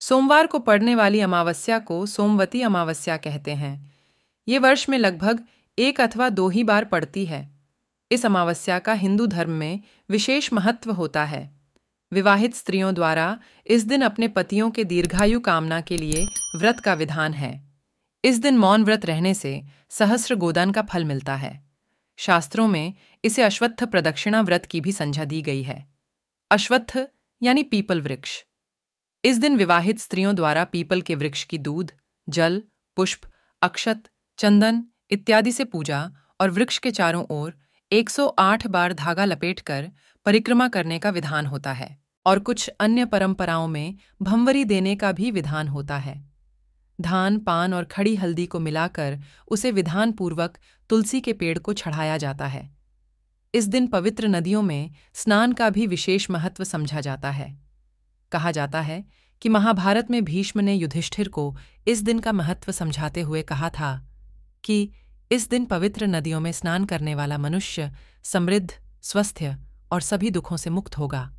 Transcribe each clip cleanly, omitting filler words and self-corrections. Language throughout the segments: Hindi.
सोमवार को पड़ने वाली अमावस्या को सोमवती अमावस्या कहते हैं। ये वर्ष में लगभग 1 अथवा 2 ही बार पड़ती है। इस अमावस्या का हिंदू धर्म में विशेष महत्व होता है। विवाहित स्त्रियों द्वारा इस दिन अपने पतियों के दीर्घायु कामना के लिए व्रत का विधान है। इस दिन मौन व्रत रहने से सहस्र गोदान का फल मिलता है। शास्त्रों में इसे अश्वत्थ प्रदक्षिणा व्रत की भी संज्ञा दी गई है। अश्वत्थ यानी पीपल वृक्ष। इस दिन विवाहित स्त्रियों द्वारा पीपल के वृक्ष की दूध, जल, पुष्प, अक्षत, चंदन इत्यादि से पूजा और वृक्ष के चारों ओर 108 बार धागा लपेटकर परिक्रमा करने का विधान होता है। और कुछ अन्य परंपराओं में भंवरी देने का भी विधान होता है। धान, पान और खड़ी हल्दी को मिलाकर उसे विधान पूर्वक तुलसी के पेड़ को चढ़ाया जाता है। इस दिन पवित्र नदियों में स्नान का भी विशेष महत्व समझा जाता है। कहा जाता है कि महाभारत में भीष्म ने युधिष्ठिर को इस दिन का महत्व समझाते हुए कहा था कि इस दिन पवित्र नदियों में स्नान करने वाला मनुष्य समृद्ध, स्वस्थ और सभी दुखों से मुक्त होगा।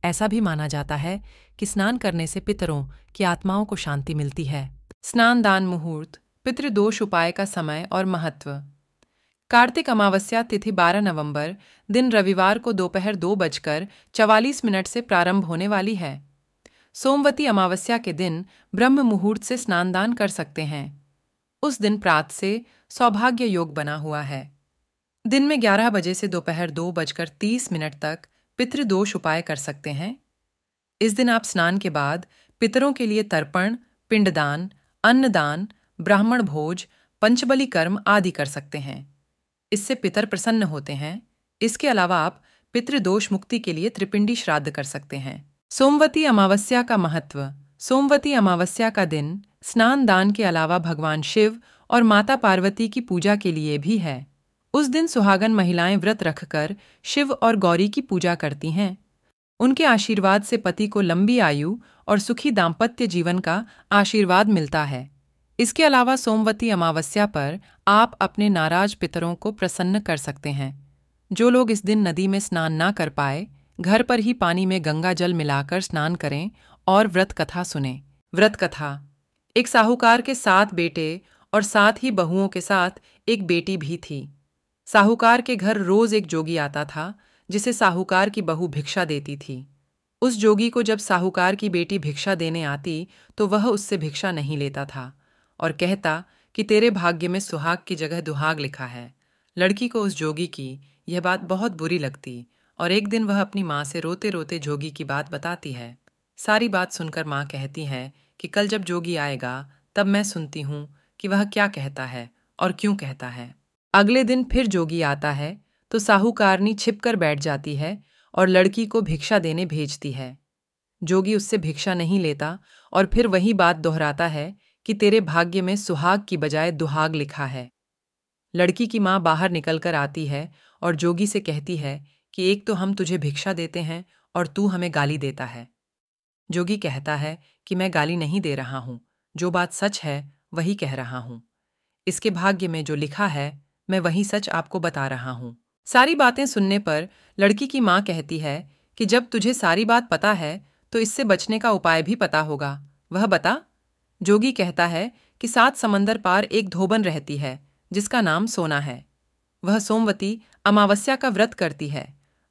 ऐसा भी माना जाता है कि स्नान करने से पितरों की आत्माओं को शांति मिलती है। स्नान दान मुहूर्त, पितृदोष उपाय का समय और महत्व। कार्तिक अमावस्या तिथि 12 नवंबर दिन रविवार को दोपहर 2:44 से प्रारंभ होने वाली है। सोमवती अमावस्या के दिन ब्रह्म मुहूर्त से स्नान दान कर सकते हैं। उस दिन प्रात से सौभाग्य योग बना हुआ है। दिन में 11 बजे से दोपहर 2:30 तक पितृदोष उपाय कर सकते हैं। इस दिन आप स्नान के बाद पितरों के लिए तर्पण, पिंडदान, अन्नदान, ब्राह्मण भोज, पंचबली कर्म आदि कर सकते हैं। इससे पितर प्रसन्न होते हैं। इसके अलावा आप पितृदोष मुक्ति के लिए त्रिपिंडी श्राद्ध कर सकते हैं। सोमवती अमावस्या का महत्व। सोमवती अमावस्या का दिन स्नान दान के अलावा भगवान शिव और माता पार्वती की पूजा के लिए भी है। उस दिन सुहागन महिलाएं व्रत रखकर शिव और गौरी की पूजा करती हैं। उनके आशीर्वाद से पति को लंबी आयु और सुखी दाम्पत्य जीवन का आशीर्वाद मिलता है। इसके अलावा सोमवती अमावस्या पर आप अपने नाराज पितरों को प्रसन्न कर सकते हैं। जो लोग इस दिन नदी में स्नान ना कर पाए, घर पर ही पानी में गंगा जल मिलाकर स्नान करें और व्रत कथा सुनें। व्रत कथा। एक साहूकार के 7 बेटे और 7 ही बहुओं के साथ एक बेटी भी थी। साहूकार के घर रोज एक जोगी आता था, जिसे साहूकार की बहू भिक्षा देती थी। उस जोगी को जब साहूकार की बेटी भिक्षा देने आती तो वह उससे भिक्षा नहीं लेता था और कहता कि तेरे भाग्य में सुहाग की जगह दुहाग लिखा है। लड़की को उस जोगी की यह बात बहुत बुरी लगती और एक दिन वह अपनी माँ से रोते रोते जोगी की बात बताती है। सारी बात सुनकर माँ कहती है कि कल जब जोगी आएगा तब मैं सुनती हूँ कि वह क्या कहता है और क्यों कहता है। अगले दिन फिर जोगी आता है तो साहूकारनी छिपकर बैठ जाती है और लड़की को भिक्षा देने भेजती है। जोगी उससे भिक्षा नहीं लेता और फिर वही बात दोहराता है कि तेरे भाग्य में सुहाग की बजाय दुहाग लिखा है। लड़की की माँ बाहर निकलकर आती है और जोगी से कहती है कि एक तो हम तुझे भिक्षा देते हैं और तू हमें गाली देता है। जोगी कहता है कि मैं गाली नहीं दे रहा हूँ, जो बात सच है वही कह रहा हूँ। इसके भाग्य में जो लिखा है मैं वही सच आपको बता रहा हूँ। सारी बातें सुनने पर लड़की की माँ कहती है कि जब तुझे सारी बात पता है तो इससे बचने का उपाय भी पता होगा, वह बता। जोगी कहता है कि 7 समंदर पार एक धोबन रहती है जिसका नाम सोना है। वह सोमवती अमावस्या का व्रत करती है।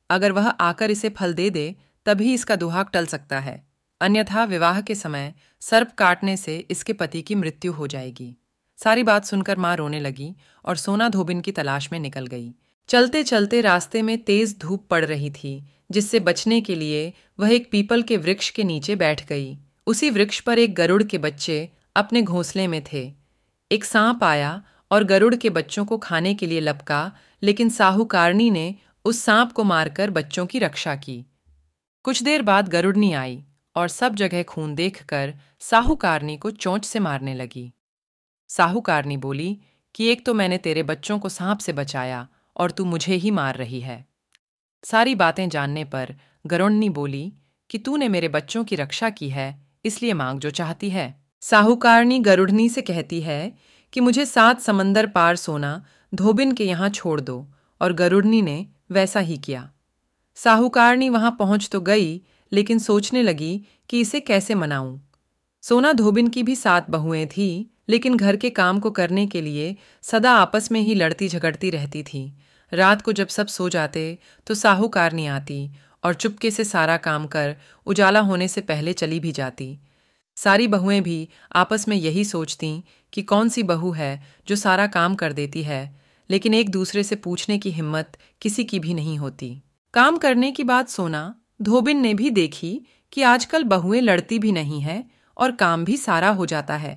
अगर वह आकर इसे फल दे दे तभी इसका दुहाग टल सकता है, अन्यथा विवाह के समय सर्प काटने से इसके पति की मृत्यु हो जाएगी। सारी बात सुनकर माँ रोने लगी और सोना धोबिन की तलाश में निकल गई। चलते चलते रास्ते में तेज धूप पड़ रही थी, जिससे बचने के लिए वह एक पीपल के वृक्ष के नीचे बैठ गई। उसी वृक्ष पर एक गरुड़ के बच्चे अपने घोंसले में थे। एक सांप आया और गरुड़ के बच्चों को खाने के लिए लपका, लेकिन साहूकारनी ने उस सांप को मारकर बच्चों की रक्षा की। कुछ देर बाद गरुड़नी आई और सब जगह खून देखकर साहूकारनी को चोंच से मारने लगी। साहूकारनी बोली कि एक तो मैंने तेरे बच्चों को सांप से बचाया और तू मुझे ही मार रही है। सारी बातें जानने पर गरुड़नी बोली कि तूने मेरे बच्चों की रक्षा की है, इसलिए मांग जो चाहती है। साहूकारनी गरुड़नी से कहती है कि मुझे 7 समंदर पार सोना धोबिन के यहाँ छोड़ दो, और गरुड़नी ने वैसा ही किया। साहूकारनी वहां पहुंच तो गई, लेकिन सोचने लगी कि इसे कैसे मनाऊं। सोना धोबिन की भी 7 बहुएं थीं, लेकिन घर के काम को करने के लिए सदा आपस में ही लड़ती झगड़ती रहती थीं। रात को जब सब सो जाते तो साहूकारनी आती और चुपके से सारा काम कर उजाला होने से पहले चली भी जाती। सारी बहुएं भी आपस में यही सोचतीं कि कौन सी बहू है जो सारा काम कर देती है, लेकिन एक दूसरे से पूछने की हिम्मत किसी की भी नहीं होती। काम करने की बात सोना धोबिन ने भी देखी कि आजकल बहुएं लड़ती भी नहीं है और काम भी सारा हो जाता है।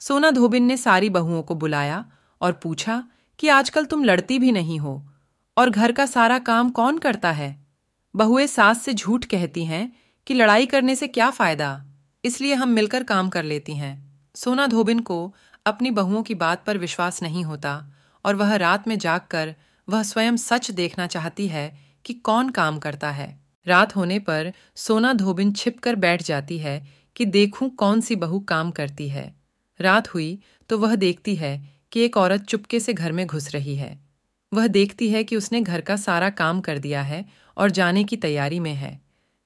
सोना धोबिन ने सारी बहुओं को बुलाया और पूछा कि आजकल तुम लड़ती भी नहीं हो और घर का सारा काम कौन करता है? बहुएं सास से झूठ कहती हैं कि लड़ाई करने से क्या फायदा, इसलिए हम मिलकर काम कर लेती हैं। सोना धोबिन को अपनी बहुओं की बात पर विश्वास नहीं होता और वह रात में जागकर वह स्वयं सच देखना चाहती है कि कौन काम करता है। रात होने पर सोना धोबिन छिपकर बैठ जाती है कि देखूं कौन सी बहू काम करती है। रात हुई तो वह देखती है कि एक औरत चुपके से घर में घुस रही है। वह देखती है कि उसने घर का सारा काम कर दिया है और जाने की तैयारी में है।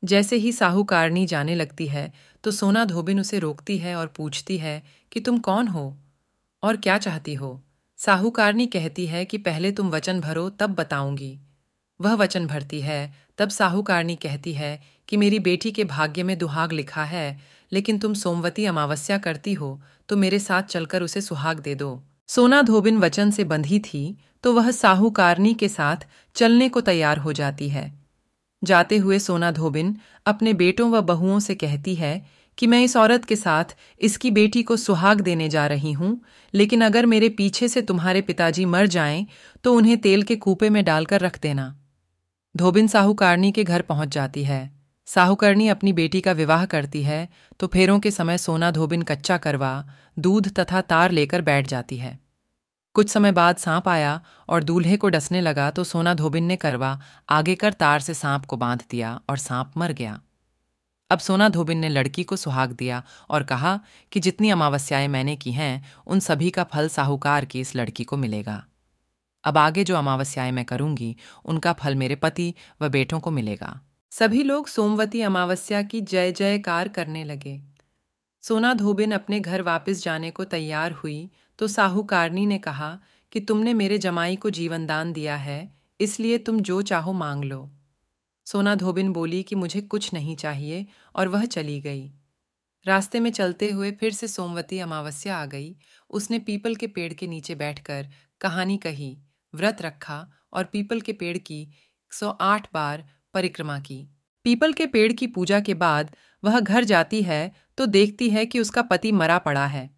जैसे ही साहूकारनी जाने लगती है तो सोना धोबिन उसे रोकती है और पूछती है कि तुम कौन हो और क्या चाहती हो? साहूकारनी कहती है कि पहले तुम वचन भरो तब बताऊंगी। वह वचन भरती है, तब साहूकारनी कहती है कि मेरी बेटी के भाग्य में दुहाग लिखा है, लेकिन तुम सोमवती अमावस्या करती हो तो मेरे साथ चलकर उसे सुहाग दे दो। सोना धोबिन वचन से बंधी थी तो वह साहूकारनी के साथ चलने को तैयार हो जाती है। जाते हुए सोना धोबिन अपने बेटों व बहुओं से कहती है कि मैं इस औरत के साथ इसकी बेटी को सुहाग देने जा रही हूं, लेकिन अगर मेरे पीछे से तुम्हारे पिताजी मर जाएं तो उन्हें तेल के कूपे में डालकर रख देना। धोबिन साहूकारनी के घर पहुंच जाती है। साहूकारनी अपनी बेटी का विवाह करती है तो फेरों के समय सोना धोबिन कच्चा करवा, दूध तथा तार लेकर बैठ जाती है। कुछ समय बाद सांप आया और दूल्हे को डसने लगा तो सोना धोबिन ने करवा आगे कर तार से सांप को बांध दिया और सांप मर गया। अब सोना धोबिन ने लड़की को सुहाग दिया और कहा कि जितनी अमावस्याएं मैंने की हैं उन सभी का फल साहूकार की इस लड़की को मिलेगा। अब आगे जो अमावस्याएं मैं करूंगी उनका फल मेरे पति व बेटों को मिलेगा। सभी लोग सोमवती अमावस्या की जय जयकार करने लगे। सोना धोबिन अपने घर वापस जाने को तैयार हुई तो साहूकारनी ने कहा कि तुमने मेरे जमाई को जीवनदान दिया है, इसलिए तुम जो चाहो मांग लो। सोना धोबिन बोली कि मुझे कुछ नहीं चाहिए और वह चली गई। रास्ते में चलते हुए फिर से सोमवती अमावस्या आ गई। उसने पीपल के पेड़ के नीचे बैठकर कहानी कही, व्रत रखा और पीपल के पेड़ की 108 बार परिक्रमा की। पीपल के पेड़ की पूजा के बाद वह घर जाती है तो देखती है कि उसका पति मरा पड़ा है।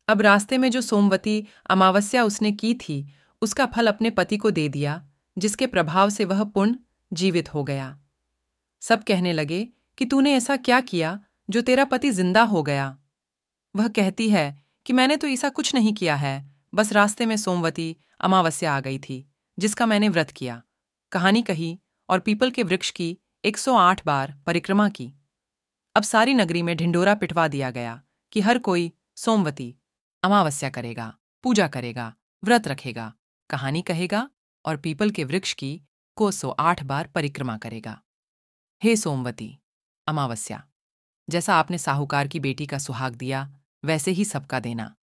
अब रास्ते में जो सोमवती अमावस्या उसने की थी उसका फल अपने पति को दे दिया, जिसके प्रभाव से वह पुण्य जीवित हो गया। सब कहने लगे कि तूने ऐसा क्या किया जो तेरा पति जिंदा हो गया? वह कहती है कि मैंने तो ऐसा कुछ नहीं किया है, बस रास्ते में सोमवती अमावस्या आ गई थी जिसका मैंने व्रत किया, कहानी कही और पीपल के वृक्ष की 108 बार परिक्रमा की। अब सारी नगरी में ढिंढोरा पिटवा दिया गया कि हर कोई सोमवती अमावस्या करेगा, पूजा करेगा, व्रत रखेगा, कहानी कहेगा और पीपल के वृक्ष की को 108 बार परिक्रमा करेगा। हे सोमवती अमावस्या, जैसा आपने साहूकार की बेटी का सुहाग दिया वैसे ही सबका देना।